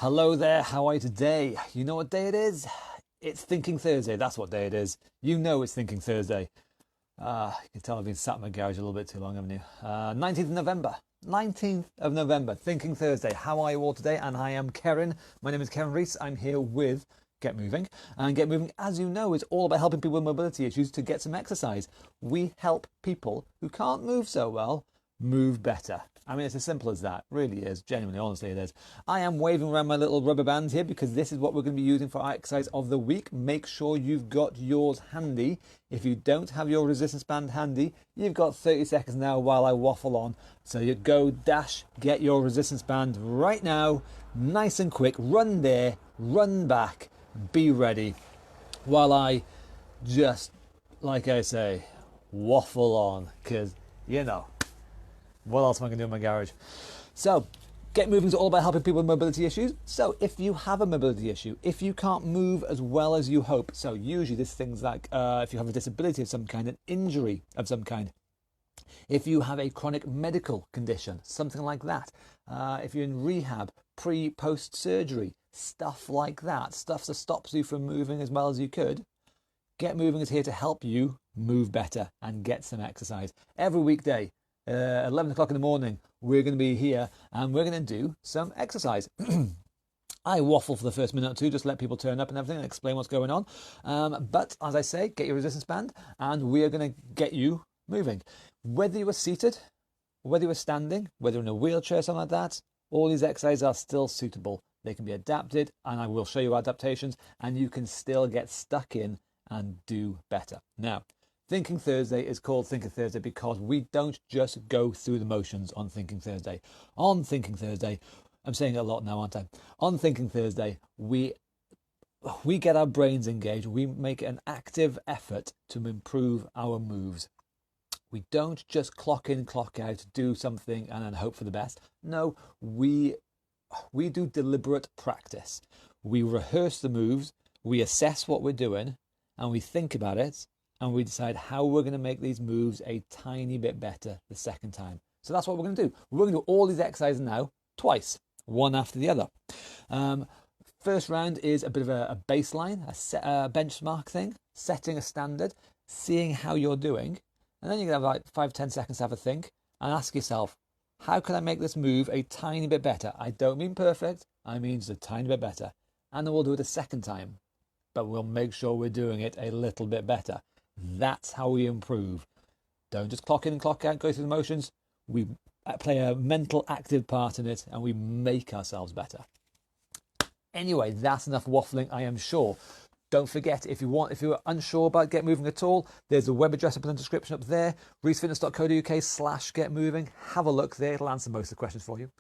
Hello there, how are you today? You know what day it is? It's Thinking Thursday, that's what day it is. You know it's Thinking Thursday. You can tell I've been sat in my garage a little bit too long, haven't you? 19th of November. 19th of November, Thinking Thursday. How are you all today? And I am Karen. My name is Karen Rees. I'm here with Get Moving. And Get Moving, as you know, is all about helping people with mobility issues to get some exercise. We help people who can't move so well move better. I mean, it's as simple as that. It really is. Genuinely, honestly, it is. I am waving around my little rubber bands here because this is what we're going to be using for our exercise of the week. Make sure you've got yours handy. If you don't have your resistance band handy, you've got 30 seconds now while I waffle on. So you go dash, get your resistance band right now. Nice and quick. Run there, run back, be ready. While I just, like I say, waffle on because, you know, what else am I going to do in my garage? So, Get Moving is all about helping people with mobility issues. So, if you have a mobility issue, if you can't move as well as you hope, so usually this things like if you have a disability of some kind, an injury of some kind, if you have a chronic medical condition, something like that, if you're in rehab, post surgery, stuff like that, stuff that stops you from moving as well as you could, Get Moving is here to help you move better and get some exercise. Every weekday, 11 o'clock in the morning, we're going to be here and we're going to do some exercise. I waffle for the first minute or two, just let people turn up and everything and explain what's going on. But as I say, get your resistance band and we are going to get you moving. Whether you are seated, whether you are standing, whether you're in a wheelchair, something like that, all these exercises are still suitable. They can be adapted and I will show you adaptations and you can still get stuck in and do better. Now, Thinking Thursday is called Thinking Thursday because we don't just go through the motions on Thinking Thursday. On Thinking Thursday, I'm saying it a lot now, aren't I? On Thinking Thursday, we get our brains engaged. We make an active effort to improve our moves. We don't just clock in, clock out, do something and then hope for the best. No, we do deliberate practice. We rehearse the moves, we assess what we're doing, and we think about it. And we decide how we're going to make these moves a tiny bit better the second time. So that's what we're going to do. We're going to do all these exercises now twice, one after the other. First round is a bit of a baseline, a benchmark thing, setting a standard, seeing how you're doing. And then you're going to have like 5-10 seconds to have a think and ask yourself, how can I make this move a tiny bit better? I don't mean perfect, I mean just a tiny bit better. And then we'll do it a second time, but we'll make sure we're doing it a little bit better. That's how we improve. Don't just clock in and clock out, go through the motions. We play a mental active part in it and we make ourselves better. Anyway, that's enough waffling, I am sure. Don't forget, if you're unsure about Get Moving at all, there's a web address up in the description up there, reesfitness.co.uk/getmoving. Have a look there, it'll answer most of the questions for you.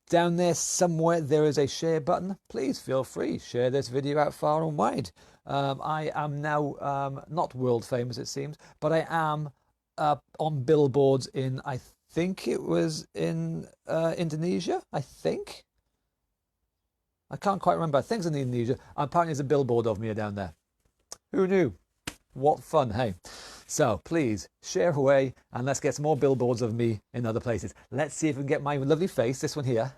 Down there somewhere there is a share button. Please feel free, share this video out far and wide. I am now not world famous, it seems, but I am on billboards in, I think it was in Indonesia, I think. I can't quite remember. I think it's in Indonesia. Apparently there's a billboard of me down there. Who knew? What fun, hey? So please share away and let's get some more billboards of me in other places. Let's see if we can get my lovely face, this one here,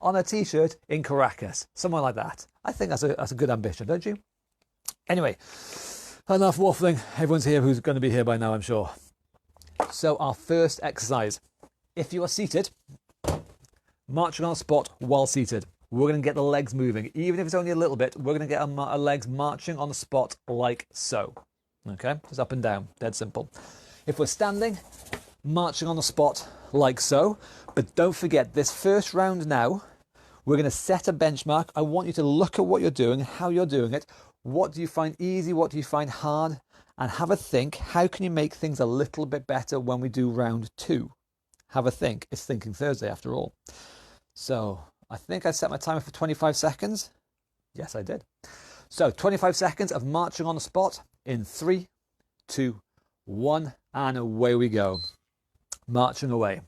on a t-shirt in Caracas. Somewhere like that. I think that's a good ambition, don't you? Anyway, enough waffling. Everyone's here who's going to be here by now, I'm sure. So our first exercise. If you are seated, marching on a spot while seated. We're going to get the legs moving. Even if it's only a little bit, we're going to get our legs marching on the spot like so. Okay, just up and down, dead simple. If we're standing, marching on the spot like so. But don't forget, this first round now, we're going to set a benchmark. I want you to look at what you're doing, how you're doing it. What do you find easy? What do you find hard? And have a think, how can you make things a little bit better when we do round 2? Have a think. It's Thinking Thursday after all. So I think I set my timer for 25 seconds. Yes, I did. So 25 seconds of marching on the spot in 3, 2, 1, and away we go. Marching away.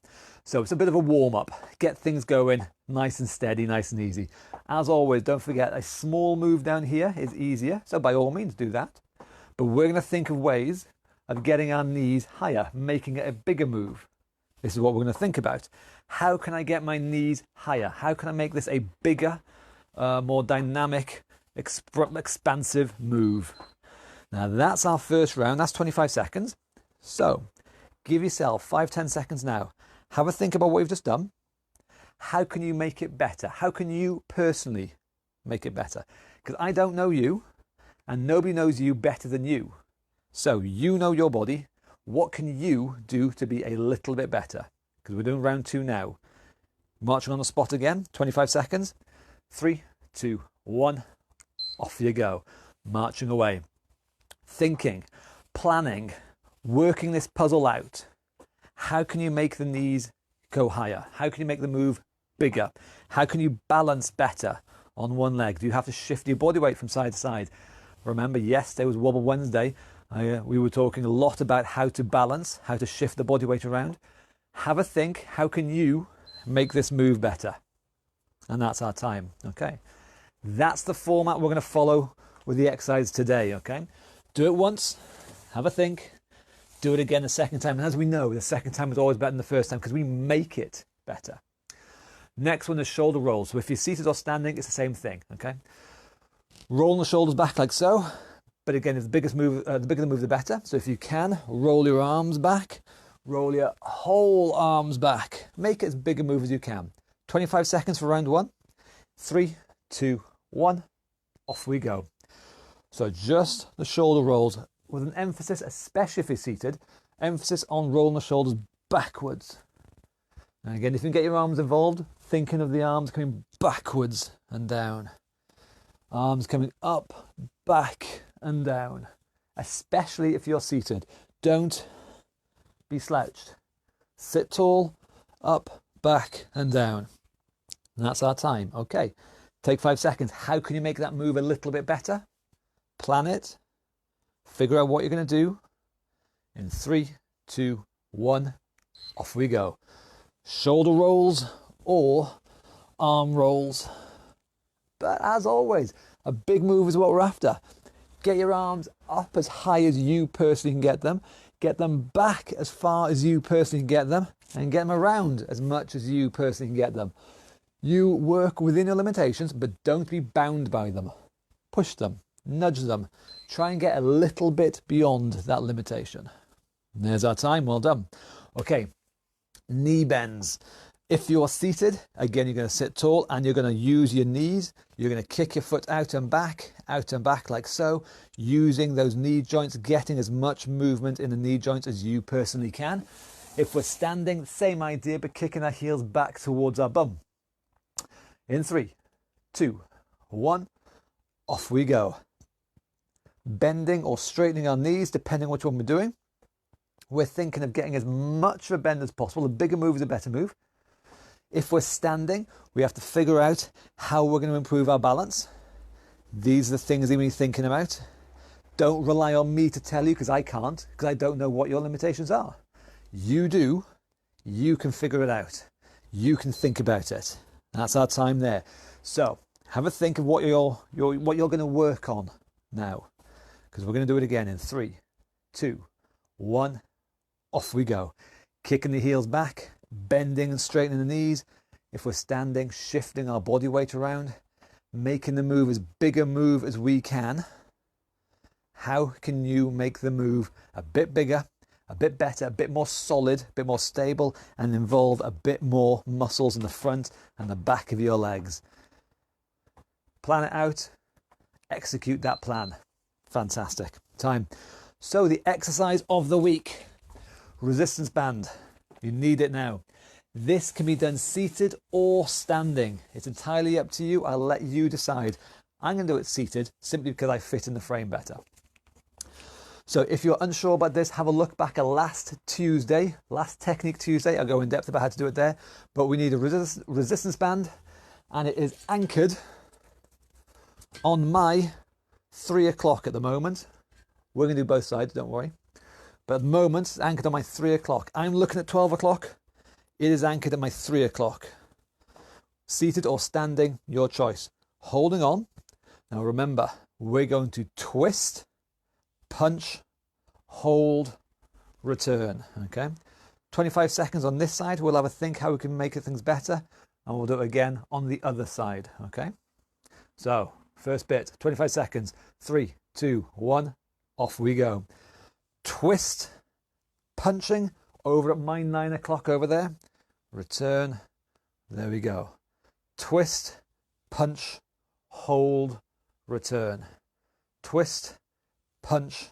So it's a bit of a warm-up. Get things going nice and steady, nice and easy. As always, don't forget a small move down here is easier. So by all means, do that. But we're going to think of ways of getting our knees higher, making it a bigger move. This is what we're going to think about. How can I get my knees higher? How can I make this a bigger, more dynamic, expansive move? Now that's our first round. That's 25 seconds. So give yourself 5-10 seconds now. Have a think about what you've just done. How can you make it better? How can you personally make it better? Because I don't know you, and nobody knows you better than you. So you know your body. What can you do to be a little bit better? Because we're doing round 2 now. Marching on the spot again, 25 seconds. 3, 2, 1, off you go. Marching away. Thinking, planning, working this puzzle out. How can you make the knees go higher? How can you make the move bigger? How can you balance better on one leg? Do you have to shift your body weight from side to side? Remember, yesterday was Wobble Wednesday. We were talking a lot about how to balance, how to shift the body weight around. Have a think, how can you make this move better? And that's our time, okay? That's the format we're going to follow with the exercise today, okay? Do it once, have a think, do it again the second time. And as we know, the second time is always better than the first time because we make it better. Next one is shoulder rolls. So if you're seated or standing, it's the same thing, okay? Rolling the shoulders back like so. But again, the bigger the move, the better. So if you can, roll your arms back, roll your whole arms back. Make it as big a move as you can. 25 seconds for round 1. 3, 2, 1, off we go. So just the shoulder rolls with an emphasis, especially if you're seated, emphasis on rolling the shoulders backwards. And again, if you can get your arms involved, thinking of the arms coming backwards and down. Arms coming up, back and down, especially if you're seated. Don't be slouched. Sit tall, up, back and down. And that's our time. Okay, take 5 seconds. How can you make that move a little bit better? Plan it. Figure out what you're going to do. In 3, 2, 1, off we go. Shoulder rolls or arm rolls. But as always, a big move is what we're after. Get your arms up as high as you personally can get them. Get them back as far as you personally can get them. And get them around as much as you personally can get them. You work within your limitations, but don't be bound by them. Push them, nudge them. Try and get a little bit beyond that limitation. And there's our time, well done. Okay, knee bends. If you're seated, again, you're going to sit tall and you're going to use your knees. You're going to kick your foot out and back like so, using those knee joints, getting as much movement in the knee joints as you personally can. If we're standing, same idea, but kicking our heels back towards our bum. In 3, 2, 1, off we go. Bending or straightening our knees, depending which one we're doing. We're thinking of getting as much of a bend as possible. The bigger move is a better move. If we're standing, we have to figure out how we're going to improve our balance. These are the things that we're thinking about. Don't rely on me to tell you, because I can't, because I don't know what your limitations are. You do. You can figure it out. You can think about it. That's our time there. So have a think of what you're going to work on now, because we're going to do it again in 3, 2, 1, off we go. Kicking the heels back, bending and straightening the knees. If we're standing, shifting our body weight around, making the move as big a move as we can. How can you make the move a bit bigger, a bit better, a bit more solid, a bit more stable, and involve a bit more muscles in the front and the back of your legs? Plan it out, execute that plan. Fantastic. Time. So the exercise of the week, resistance band. You need it now. This can be done seated or standing. It's entirely up to you. I'll let you decide. I'm going to do it seated simply because I fit in the frame better. So if you're unsure about this, have a look back at last Technique Tuesday. I'll go in depth about how to do it there. But we need a resistance band, and it is anchored on my 3 o'clock at the moment. We're going to do both sides, don't worry. But at the moment, it's anchored on my 3 o'clock. I'm looking at 12 o'clock. It is anchored at my 3 o'clock. Seated or standing, your choice. Holding on. Now remember, we're going to twist, punch, hold, return. Okay? 25 seconds on this side. We'll have a think how we can make things better, and we'll do it again on the other side. Okay. So first bit, 25 seconds. 3, 2, 1. Off we go. Twist, punching over at my 9 o'clock over there. Return. There we go. Twist, punch, hold, return. Twist, punch,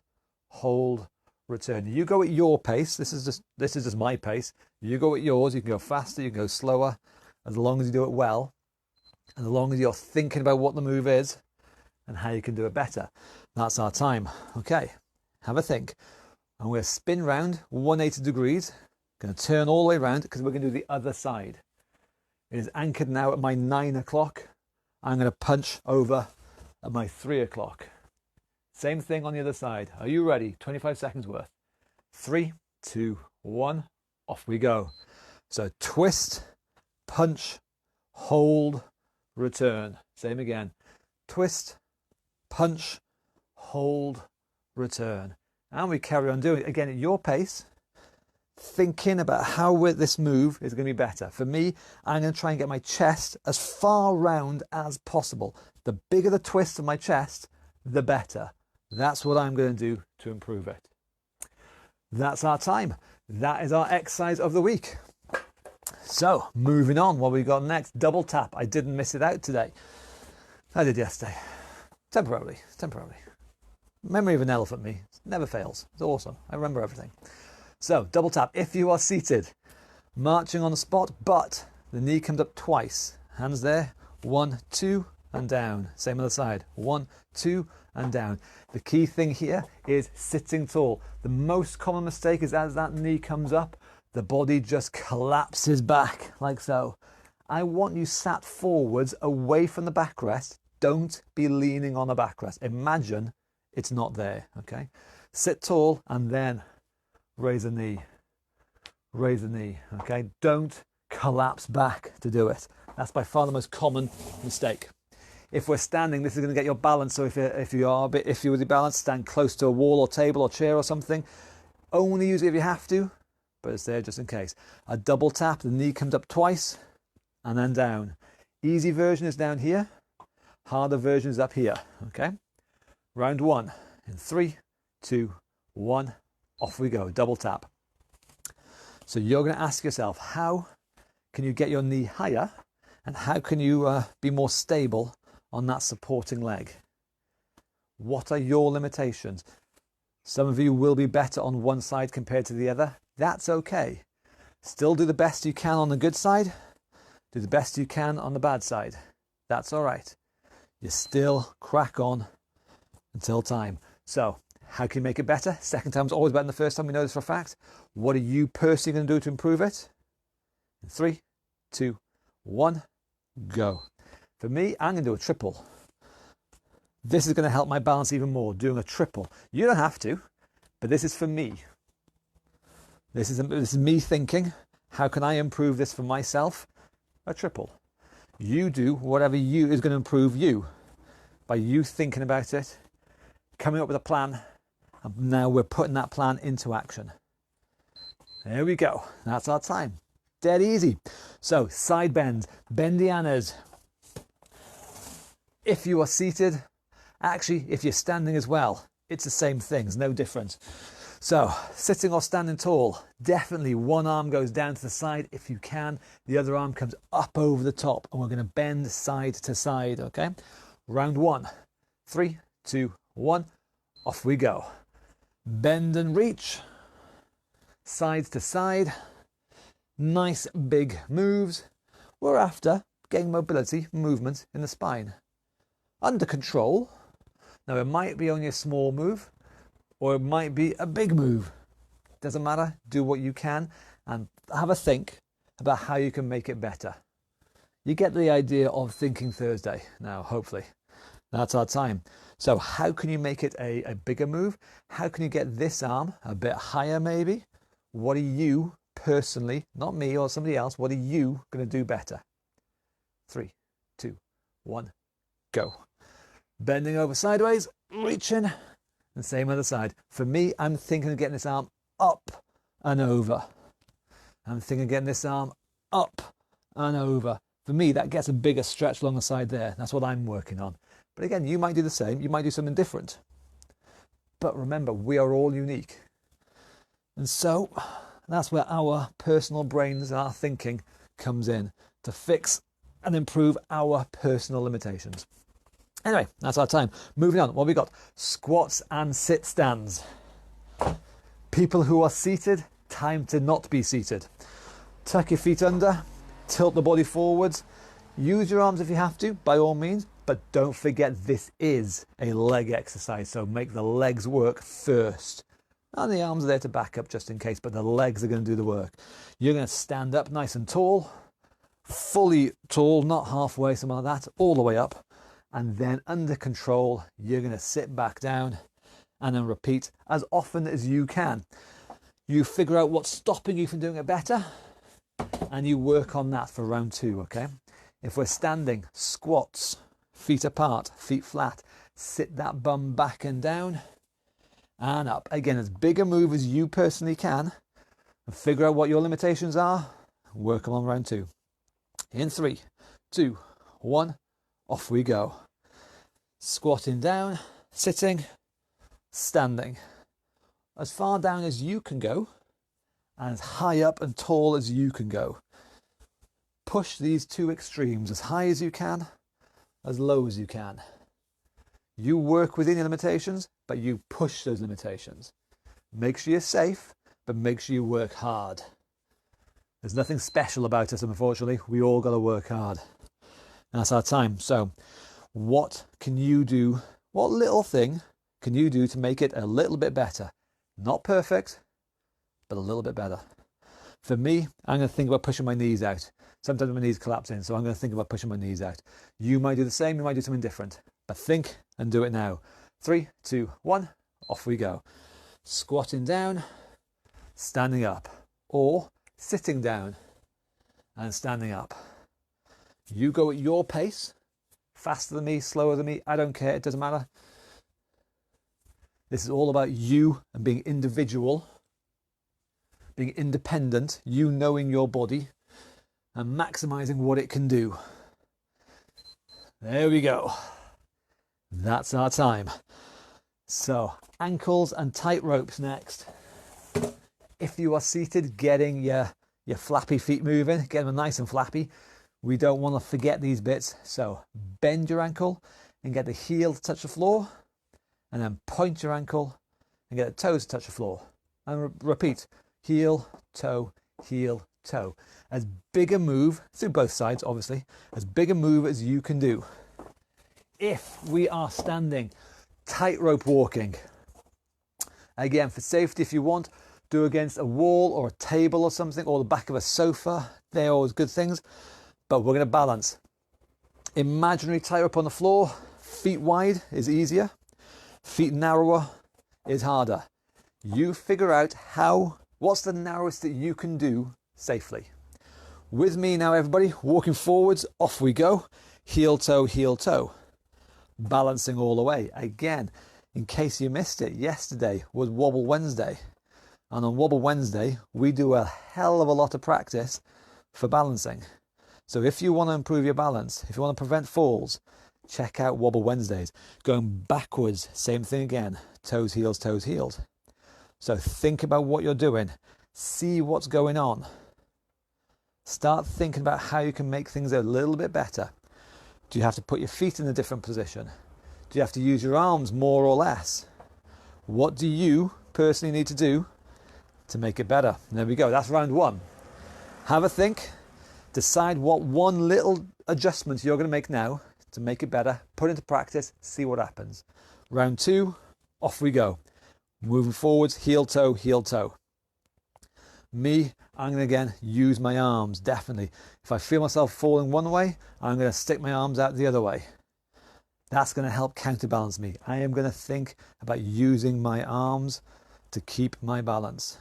hold, return. You go at your pace. This is just my pace. You go at yours. You can go faster, you can go slower, as long as you do it well, and as long as you're thinking about what the move is and how you can do it better. That's our time. Okay, have a think. And we're spin round 180 degrees. Going to turn all the way around because we're going to do the other side. It is anchored now at my 9 o'clock. I'm going to punch over at my 3 o'clock. Same thing on the other side. Are you ready? 25 seconds worth. 3, 2, 1. Off we go. So twist, punch, hold, return. Same again. Twist, punch, hold, return. And we carry on doing it again at your pace, thinking about how this move is going to be better. For me, I'm going to try and get my chest as far round as possible. The bigger the twist of my chest, the better. That's what I'm going to do to improve it. That's our time. That is our exercise of the week. So, moving on, what we got next? Double tap. I didn't miss it out today. I did yesterday. Temporarily. Memory of an elephant, me. Never fails. It's awesome. I remember everything. So, double tap. If you are seated, marching on the spot, but the knee comes up twice. Hands there. 1, 2, and down. Same other side. 1, 2, and down. The key thing here is sitting tall. The most common mistake is as that knee comes up, the body just collapses back like so. I want you sat forwards away from the backrest. Don't be leaning on the backrest. Imagine it's not there, okay? Sit tall and then raise the knee. Raise the knee, okay? Don't collapse back to do it. That's by far the most common mistake. If we're standing, this is going to get your balance. So if you are a bit iffy with your balance, stand close to a wall or table or chair or something. Only use it if you have to, but it's there just in case. A double tap, the knee comes up twice and then down. Easy version is down here. Harder version is up here, okay? Round 1 in 3, 2, 1. Off we go, double tap. So you're going to ask yourself, how can you get your knee higher and how can you be more stable on that supporting leg? What are your limitations? Some of you will be better on one side compared to the other. That's okay. Still do the best you can on the good side. Do the best you can on the bad side. That's all right. You still crack on until time. So, how can you make it better? Second time's always better than the first time. We know this for a fact. What are you personally going to do to improve it? In 3, 2, 1, go. For me, I'm going to do a triple. This is going to help my balance even more, doing a triple. You don't have to, but this is for me. This is me thinking, how can I improve this for myself? A triple. You do whatever is going to improve you by you thinking about it, coming up with a plan, and now we're putting that plan into action. There we go. That's our time. Dead easy. So, side bends, bendianas. If you are seated, actually, if you're standing as well, it's the same thing. There's no difference. So, sitting or standing tall, definitely one arm goes down to the side if you can. The other arm comes up over the top, and we're going to bend side to side, okay? Round 1. 3, 2, 1. Off we go. Bend and reach. Side to side. Nice big moves. We're after getting mobility, movement in the spine. Under control. Now, it might be only a small move, or it might be a big move. Doesn't matter. Do what you can and have a think about how you can make it better. You get the idea of Thinking Thursday now, hopefully. That's our time. So how can you make it a bigger move? How can you get this arm a bit higher maybe? What are you personally, not me or somebody else, what are you going to do better? 3, 2, 1, go. Bending over sideways, reaching, and same other side. For me, I'm thinking of getting this arm up and over. I'm thinking getting this arm up and over. For me, that gets a bigger stretch along the side there. That's what I'm working on. But again, you might do the same. You might do something different. But remember, we are all unique. And so that's where our personal brains, our thinking comes in to fix and improve our personal limitations. Anyway, that's our time. Moving on, what have we got? Squats and sit stands. People who are seated, time to not be seated. Tuck your feet under, tilt the body forwards. Use your arms if you have to, by all means, but don't forget this is a leg exercise, so make the legs work first. And the arms are there to back up just in case, but the legs are going to do the work. You're going to stand up nice and tall, fully tall, not halfway, something like that, all the way up. And then under control, you're going to sit back down and then repeat as often as you can. You figure out what's stopping you from doing it better and you work on that for round 2, okay? If we're standing, squats, feet apart, feet flat, sit that bum back and down and up. Again, as big a move as you personally can and figure out what your limitations are, work them on round 2. In 3, 2, 1, off we go. Squatting down, sitting, standing. As far down as you can go and as high up and tall as you can go. Push these 2 extremes as high as you can, as low as you can. You work within your limitations, but you push those limitations. Make sure you're safe, but make sure you work hard. There's nothing special about us, unfortunately. We all got to work hard. And that's our time. So what can you do? What little thing can you do to make it a little bit better? Not perfect, but a little bit better. For me, I'm going to think about pushing my knees out. Sometimes my knees collapse in, so I'm going to think about pushing my knees out. You might do the same, you might do something different, but think and do it now. 3, 2, 1, off we go. Squatting down, standing up, or sitting down and standing up. You go at your pace, faster than me, slower than me, I don't care, it doesn't matter. This is all about you and being individual, being independent, you knowing your body and maximizing what it can do. There we go. That's our time. So, ankles and tight ropes next. If you are seated, getting your flappy feet moving, get them nice and flappy. We don't want to forget these bits. So, bend your ankle and get the heel to touch the floor. And then point your ankle and get the toes to touch the floor. And repeat, heel, toe, heel, toe. As big a move, through both sides obviously, as big a move as you can do. If we are standing, tightrope walking. Again, for safety, if you want, do against a wall or a table or something, or the back of a sofa. They're always good things, but we're going to balance. Imaginary tightrope on the floor, feet wide is easier. Feet narrower is harder. You figure out what's the narrowest that you can do safely. With me now, everybody, walking forwards, off we go. Heel, toe, balancing all the way. Again, in case you missed it, yesterday was Wobble Wednesday. And on Wobble Wednesday, we do a hell of a lot of practice for balancing. So if you want to improve your balance, if you want to prevent falls, check out Wobble Wednesdays. Going backwards, same thing again. Toes, heels, toes, heels. So think about what you're doing. See what's going on. Start thinking about how you can make things a little bit better. Do you have to put your feet in a different position? Do you have to use your arms more or less? What do you personally need to do to make it better? And there we go. That's round 1. Have a think. Decide what one little adjustment you're going to make now to make it better. Put it into practice. See what happens. Round 2. Off we go. Moving forwards. Heel, toe, heel, toe. Me, I'm going to again use my arms, definitely. If I feel myself falling one way, I'm going to stick my arms out the other way. That's going to help counterbalance me. I am going to think about using my arms to keep my balance.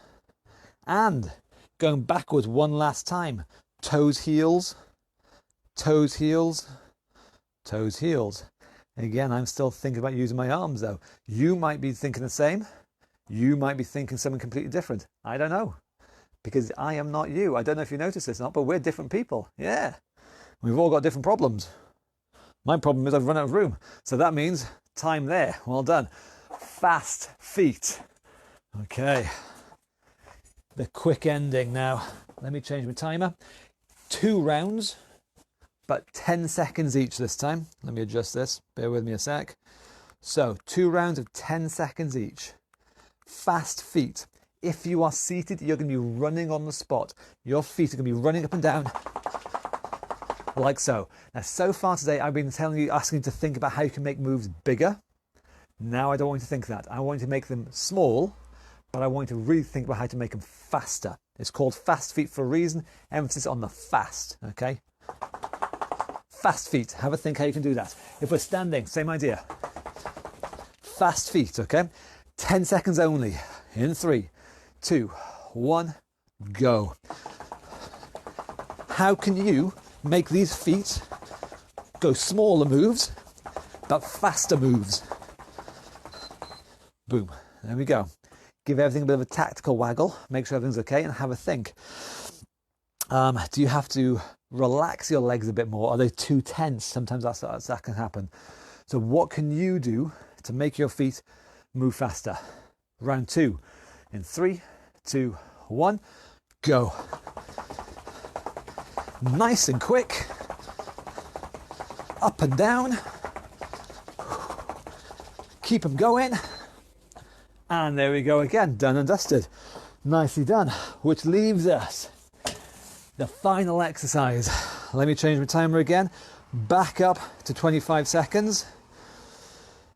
And going backwards one last time. Toes, heels, toes, heels, toes, heels. Again, I'm still thinking about using my arms though. You might be thinking the same. You might be thinking something completely different. I don't know. because I am not you. I don't know if you noticed this or not, but we're different people. Yeah, we've all got different problems. My problem is I've run out of room. So that means time there. Well done. Fast feet. Okay. The quick ending now. Let me change my timer. 2 rounds, but 10 seconds each this time. Let me adjust this. Bear with me a sec. So 2 rounds of 10 seconds each. Fast feet. If you are seated, you're going to be running on the spot. Your feet are going to be running up and down like so. Now, so far today, I've been asking you to think about how you can make moves bigger. Now I don't want you to think that. I want you to make them small, but I want you to really think about how to make them faster. It's called fast feet for a reason. Emphasis on the fast, okay? Fast feet. Have a think how you can do that. If we're standing, same idea. Fast feet, okay? 10 seconds only. In 3, 2, 1, go. How can you make these feet go smaller moves, but faster moves? Boom. There we go. Give everything a bit of a tactical waggle. Make sure everything's okay and have a think. Do you have to relax your legs a bit more? Are they too tense? Sometimes that can happen. So what can you do to make your feet move faster? Round 2. In 3, 2, 1, go. Nice and quick. Up and down. Keep them going. And there we go again, done and dusted. Nicely done. Which leaves us the final exercise. Let me change my timer again. Back up to 25 seconds.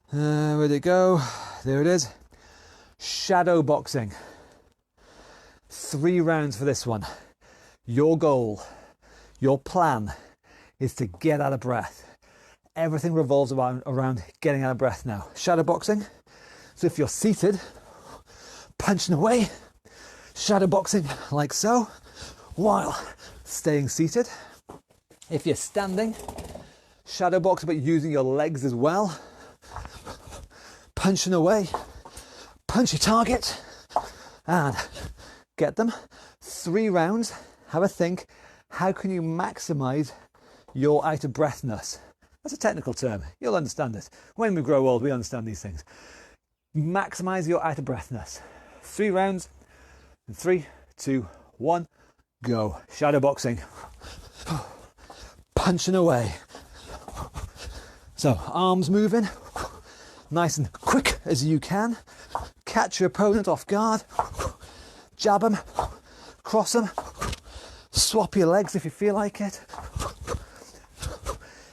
Where'd it go? There it is. Shadow boxing. 3 rounds for this one. Your goal, your plan is to get out of breath. Everything revolves around getting out of breath now. Shadow boxing. So if you're seated, punching away, shadow boxing like so, while staying seated. If you're standing, shadow boxing but using your legs as well. Punching away, punch your target, and get them. 3 rounds, have a think. How can you maximize your out of breathness? That's a technical term, you'll understand it. When we grow old, we understand these things. Maximize your out of breathness. 3 rounds. In 3, 2, 1, go. Shadow boxing. Punching away. So arms moving. Nice and quick as you can. Catch your opponent off guard. Jab them. Cross them. Swap your legs if you feel like it.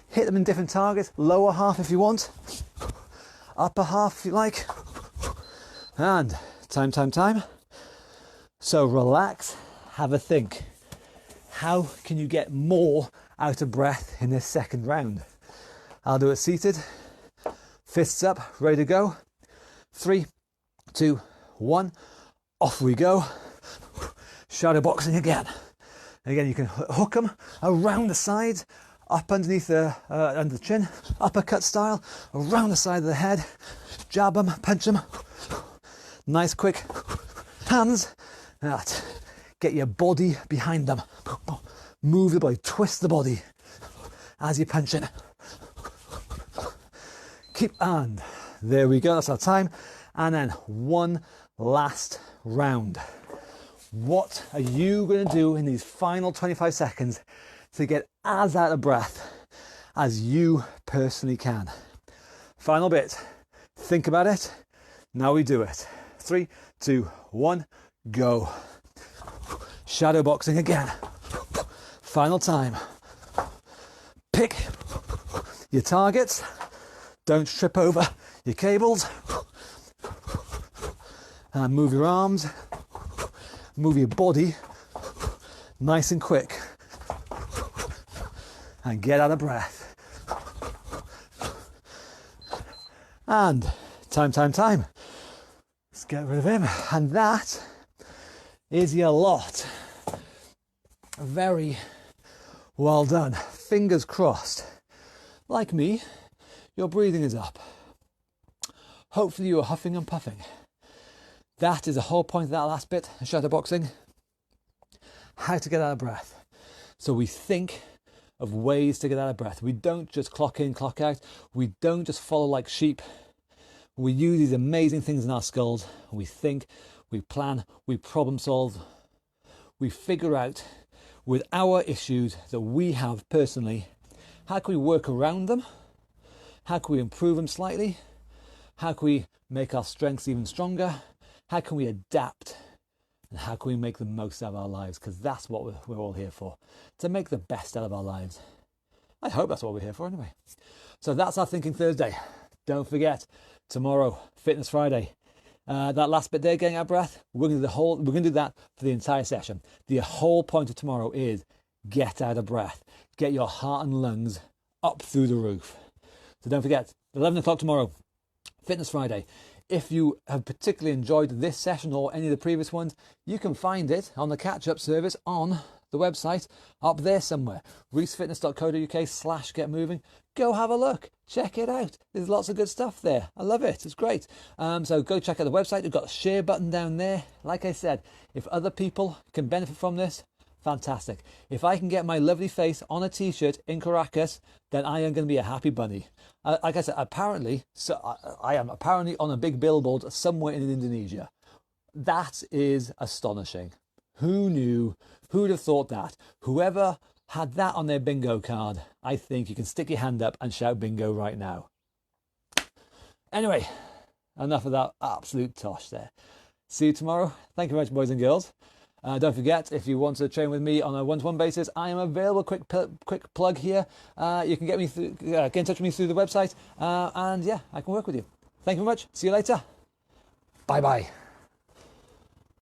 Hit them in different targets. Lower half if you want. Upper half if you like. And time. So relax, have a think. How can you get more out of breath in this second round? I'll do it seated. Fists up, ready to go. 3, 2, 1, off we go. Shadow boxing again. Again, you can hook them around the sides, up underneath under the chin, uppercut style, around the side of the head, jab them, punch them. Nice quick hands. That. Get your body behind them. Move the body, twist the body as you punch it. Keep, and there we go, that's our time. And then one last round. What are you going to do in these final 25 seconds to get as out of breath as you personally can? Final bit. Think about it. Now we do it. 3, 2, 1, go. Shadow boxing again. Final time. Pick your targets. Don't trip over your cables. And move your arms. Move your body nice and quick. And get out of breath. And time. Let's get rid of him. And that is your lot. Very well done. Fingers crossed. Like me, your breathing is up. Hopefully you are huffing and puffing. That is the whole point of that last bit, shadow boxing. how to get out of breath. So we think of ways to get out of breath. We don't just clock in, clock out. We don't just follow like sheep. We use these amazing things in our skulls. We think, we plan, we problem solve. We figure out with our issues that we have personally, how can we work around them? How can we improve them slightly? How can we make our strengths even stronger? How can we adapt? And how can we make the most out of our lives? Because that's what we're all here for, to make the best out of our lives. I hope that's what we're here for anyway. So that's our Thinking Thursday. Don't forget, tomorrow, Fitness Friday. That last bit there, getting out of breath, we're going to do that for the entire session. The whole point of tomorrow is get out of breath. Get your heart and lungs up through the roof. So don't forget, 11 o'clock tomorrow, Fitness Friday. If you have particularly enjoyed this session or any of the previous ones, you can find it on the catch-up service on the website up there somewhere, reesefitness.co.uk/getmoving. Go have a look, check it out. There's lots of good stuff there. I love it, it's great. So go check out the website. We've got a share button down there. Like I said, if other people can benefit from this, fantastic. If I can get my lovely face on a t-shirt in Caracas, then I am going to be a happy bunny. Like I said, I am apparently on a big billboard somewhere in Indonesia. That is astonishing. Who knew? Who'd have thought that? Whoever had that on their bingo card, I think you can stick your hand up and shout bingo right now. Anyway, enough of that absolute tosh there. See you tomorrow. Thank you very much, boys and girls. Don't forget, if you want to train with me on a one-to-one basis, I am available. Quick plug here. You can get me through, get in touch with me through the website, and yeah, I can work with you. Thank you very much. See you later. Bye bye.